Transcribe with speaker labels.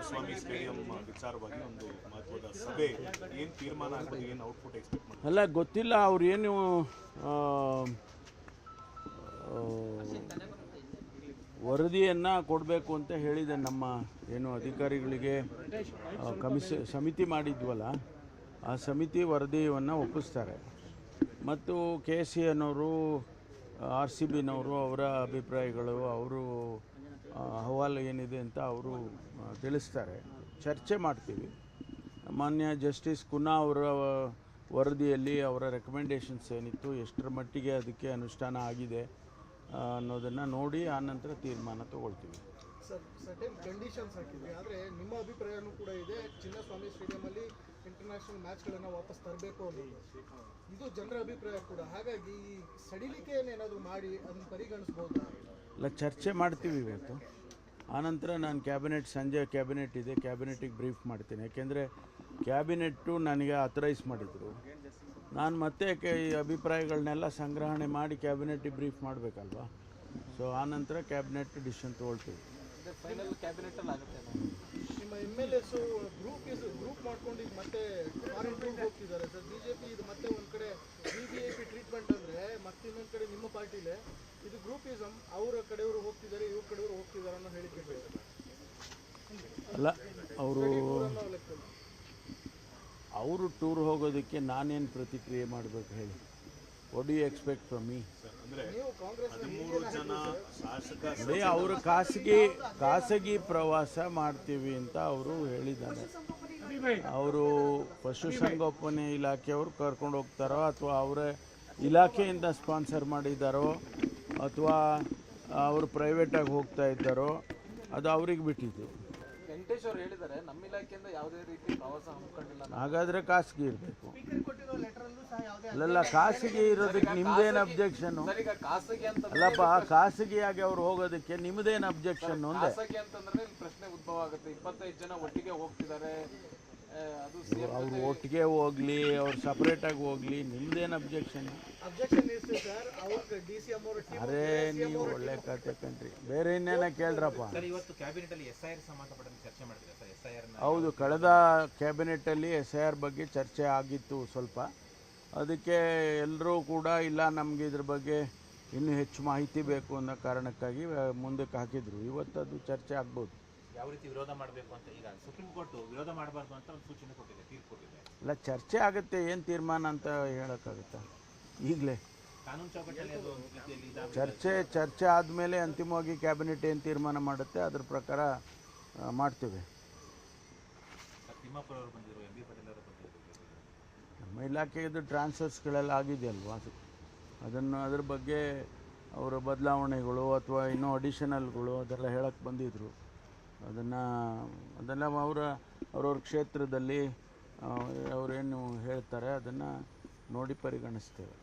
Speaker 1: Chinnaswamy stadium ವಿಚಾರವಾಗಿ ಒಂದು ಮಹತ್ವದ ಸಭೆ ಏನು ತೀರ್ಮಾನ ಆಗೋದು, ಏನು ಔಟ್ಪುಟ್ ಎಕ್ಸ್ಪೆಕ್ಟ್ ಮಾಡಿ?
Speaker 2: ಅಲ್ಲ ಗೊತ್ತಿಲ್ಲ, ಅವ್ರು ಏನು ವರದಿಯನ್ನು ಕೊಡಬೇಕು ಅಂತ ಹೇಳಿದೆ. ನಮ್ಮ ಏನು ಅಧಿಕಾರಿಗಳಿಗೆ ಸಮಿತಿ ಮಾಡಿದ್ವಲ್ಲ, ಆ ಸಮಿತಿ ವರದಿಯನ್ನು ಒಪ್ಪಿಸ್ತಾರೆ. ಮತ್ತು KCNವರು RCBನವರು ಅವರ ಅಭಿಪ್ರಾಯಗಳು, ಅವರು ಅಹವಾಲು ಏನಿದೆ ಅಂತ ಅವರು ತಿಳಿಸ್ತಾರೆ. ಚರ್ಚೆ ಮಾಡ್ತೀವಿ. ಮಾನ್ಯ ಜಸ್ಟಿಸ್ ಕುನಾ ಅವರ ವರದಿಯಲ್ಲಿ ಅವರ ರೆಕಮೆಂಡೇಷನ್ಸ್ ಏನಿತ್ತು, ಎಷ್ಟರ ಮಟ್ಟಿಗೆ ಅದಕ್ಕೆ ಅನುಷ್ಠಾನ ಆಗಿದೆ ಅನ್ನೋದನ್ನು ನೋಡಿ ಆ ನಂತರ ತೀರ್ಮಾನ ತಗೊಳ್ತೀವಿ.
Speaker 3: ಸರ್, ಸರ್ಟೆನ್ ಕಂಡೀಷನ್ಸ್ ಹಾಕಿದ್ವಿ, ಆದರೆ ನಿಮ್ಮ ಅಭಿಪ್ರಾಯನೂ ಕೂಡ ಇದೆ, ಚಿನ್ನಸ್ವಾಮಿ ಸ್ಟೇಡಿಯಮಲ್ಲಿ ಇಂಟರ್ನ್ಯಾಷನಲ್ ಮ್ಯಾಚ್ಗಳನ್ನು ವಾಪಸ್ ತರಬೇಕು ಅನ್ನೋದು. ಇದು ಜನರ ಅಭಿಪ್ರಾಯ ಕೂಡ. ಹಾಗಾಗಿ ಈ ಸಡಿಲಿಕೆಯನ್ನು ಏನಾದರೂ ಮಾಡಿ ಅದನ್ನು ಪರಿಗಣಿಸ್ಬೋದಾ?
Speaker 2: ಇಲ್ಲ, ಚರ್ಚೆ ಮಾಡ್ತೀವಿ ಇವತ್ತು. ಆನಂತರ ನಾನು ಸಂಜೆ ಕ್ಯಾಬಿನೆಟ್ ಇದೆ, ಕ್ಯಾಬಿನೆಟಿಗೆ ಬ್ರೀಫ್ ಮಾಡ್ತೀನಿ. ಯಾಕೆಂದರೆ ಕ್ಯಾಬಿನೆಟ್ಟು ನನಗೆ ಅಥರೈಸ್ ಮಾಡಿದರು. ನಾನು ಮತ್ತೆ ಈ ಅಭಿಪ್ರಾಯಗಳನ್ನೆಲ್ಲ ಸಂಗ್ರಹಣೆ ಮಾಡಿ ಕ್ಯಾಬಿನೆಟ್ಟಿಗೆ ಬ್ರೀಫ್ ಮಾಡಬೇಕಲ್ವಾ. ಸೊ ಆನಂತರ ಕ್ಯಾಬಿನೆಟ್ ಡಿಸಿಷನ್ ತೊಗೊಳ್ತೀವಿ.
Speaker 3: ಫೈನಲ್ ಕ್ಯಾಬಿನೆಟಲ್ಲಿ ಆಗುತ್ತೆ. ನಿಮ್ಮ MLAs ಗ್ರೂಪ್ ಮಾಡ್ಕೊಂಡು ಈಗ ಮತ್ತೆ ಫಾರಿನ್ ಟೂರ್ಗೆ ಹೋಗ್ತಿದ್ದಾರೆ ಸರ್. BJP ಇದು ಮತ್ತೆ ಒಂದು ಕಡೆ VVIP ಟ್ರೀಟ್ಮೆಂಟ್ ಅಂದರೆ ಮತ್ತೆ ಇನ್ನೊಂದು ಕಡೆ ನಿಮ್ಮ ಪಾರ್ಟಿಲೇ ಇದು ಗ್ರೂಪಿಸಮ್, ಅವರ ಕಡೆಯವರು ಹೋಗ್ತಿದ್ದಾರೆ, ಇವ್ರ ಕಡೆಯವರು ಹೋಗ್ತಿದ್ದಾರೆ ಅನ್ನೋ ಹೇಳಿಕೆ.
Speaker 2: ಅಲ್ಲ, ಅವರು ಟೂರ್ ಹೋಗೋದಕ್ಕೆ ನಾನೇನು ಪ್ರತಿಕ್ರಿಯೆ ಮಾಡಬೇಕು ಹೇಳಿ? What do you expect from me? ಅವರು ಖಾಸಗಿ ಪ್ರವಾಸ ಮಾಡ್ತೀವಿ ಅಂತ ಅವರು ಹೇಳಿದ್ದಾರೆ. ಅವರು ಪಶುಸಂಗೋಪನೆ ಇಲಾಖೆಯವರು ಕರ್ಕೊಂಡು ಹೋಗ್ತಾರೋ ಅಥವಾ ಅವರ ಇಲಾಖೆಯಿಂದ ಸ್ಪಾನ್ಸರ್ ಮಾಡಿದ್ದಾರೋ ಅಥವಾ ಅವರು ಪ್ರೈವೇಟಾಗಿ ಹೋಗ್ತಾ ಇದ್ದಾರೋ ಅದು ಅವ್ರಿಗೆ ಬಿಟ್ಟಿದ್ದು.
Speaker 3: ವೆಂಕಟೇಶ್ ಅವರು ಹೇಳಿದ್ದಾರೆ, ನಮ್ಮ ಇಲಾಖೆಯಿಂದ ಯಾವುದೇ ರೀತಿ ಪ್ರವಾಸ ಹಮ್ಮಿಕೊಂಡಿಲ್ಲ.
Speaker 2: ಹಾಗಾದರೆ ಖಾಸಗಿ ಇರಬೇಕು. ಅಲ್ಲಲ್ಲ, ಖಾಸಗಿ ಇರೋದಕ್ಕೆ ನಿಮ್ದೇನು ಅಬ್ಜೆಕ್ಷನ್ನು? ಅಲ್ಲಪ್ಪ, ಖಾಸಗಿಯಾಗಿ ಅವ್ರು ಹೋಗೋದಕ್ಕೆ ನಿಮ್ದೇನು ಅಬ್ಜೆಕ್ಷನ್? ಒಂದೇ
Speaker 3: ಅಂತಂದ್ರೆ ಪ್ರಶ್ನೆ ಉದ್ಭವ ಆಗುತ್ತೆ. 25 ಜನ ಒಟ್ಟಿಗೆ ಹೋಗ್ತಿದ್ದಾರೆ,
Speaker 2: ಅವ್ರು ಒಟ್ಟಿಗೆ ಹೋಗ್ಲಿ, ಅವ್ರು ಸಪ್ರೇಟಾಗಿ ಹೋಗ್ಲಿ, ನಿಮ್ದೇನು ಅಬ್ಜೆಕ್ಷನ್? ಅರೇ ನೀವು ಒಳ್ಳೆ ಕತೆ ಕಣ್ರಿ. ಬೇರೆ ಇನ್ನೇನ ಕೇಳ್ರಪ್ಪ. ಹೌದು, ಕಳೆದ ಕ್ಯಾಬಿನೆಟಲ್ಲಿ SIR ಬಗ್ಗೆ ಚರ್ಚೆ ಆಗಿತ್ತು ಸ್ವಲ್ಪ. ಅದಕ್ಕೆ ಎಲ್ಲರೂ ಕೂಡ ಇಲ್ಲ, ನಮಗೆ ಇದ್ರ ಬಗ್ಗೆ ಇನ್ನೂ ಹೆಚ್ಚು ಮಾಹಿತಿ ಬೇಕು ಅನ್ನೋ ಕಾರಣಕ್ಕಾಗಿ ಮುಂದಕ್ಕೆ ಹಾಕಿದ್ರು. ಇವತ್ತದು ಚರ್ಚೆ ಆಗ್ಬೋದು.
Speaker 4: ಯಾವ ರೀತಿ ವಿರೋಧ ಮಾಡಬೇಕು ಅಂತ ಈಗ ಸುಪ್ರೀಂ ಕೋರ್ಟ್ ವಿರೋಧ ಮಾಡಬಾರ್ದು ಅಂತ ಒಂದು ಸೂಚನೆ ಕೊಟ್ಟಿದೆ, ತೀರ್ಪು ಕೊಟ್ಟಿದೆ.
Speaker 2: ಇಲ್ಲ, ಚರ್ಚೆ ಆಗುತ್ತೆ, ಏನು ತೀರ್ಮಾನ ಅಂತ ಹೇಳೋಕ್ಕಾಗುತ್ತಾ ಈಗಲೇ?
Speaker 4: ಕಾನೂನು ಚೌಕಟ್ಟಲ್ಲಿ ಅದು
Speaker 2: ಚರ್ಚೆ ಆದಮೇಲೆ ಅಂತಿಮವಾಗಿ ಕ್ಯಾಬಿನೆಟ್ ಏನು ತೀರ್ಮಾನ ಮಾಡುತ್ತೆ ಅದ್ರ ಪ್ರಕಾರ ಮಾಡ್ತೇವೆ.
Speaker 4: ತಿಮ್ಮಾಪುರ ಅವರು ಬಂದಿದ್ರು, MB ಪಾಟೀಲ್ ಅವರು ಬಂದಿದ್ರು.
Speaker 2: ನಮ್ಮ ಇಲಾಖೆದು ಟ್ರಾನ್ಸ್ಫರ್ಸ್ಗಳೆಲ್ಲ ಆಗಿದೆಯಲ್ವಾ, ಅದ್ರ ಬಗ್ಗೆ ಅವರ ಬದಲಾವಣೆಗಳು ಅಥವಾ ಇನ್ನೂ ಅಡಿಷನಲ್ಗಳು ಅದೆಲ್ಲ ಹೇಳಕ್ಕೆ ಬಂದಿದ್ದರು. ಅದೆಲ್ಲ ಅವ್ರವ್ರ ಕ್ಷೇತ್ರದಲ್ಲಿ ಅವರೇನು ಹೇಳ್ತಾರೆ ಅದನ್ನು ನೋಡಿ ಪರಿಗಣಿಸ್ತೇವೆ.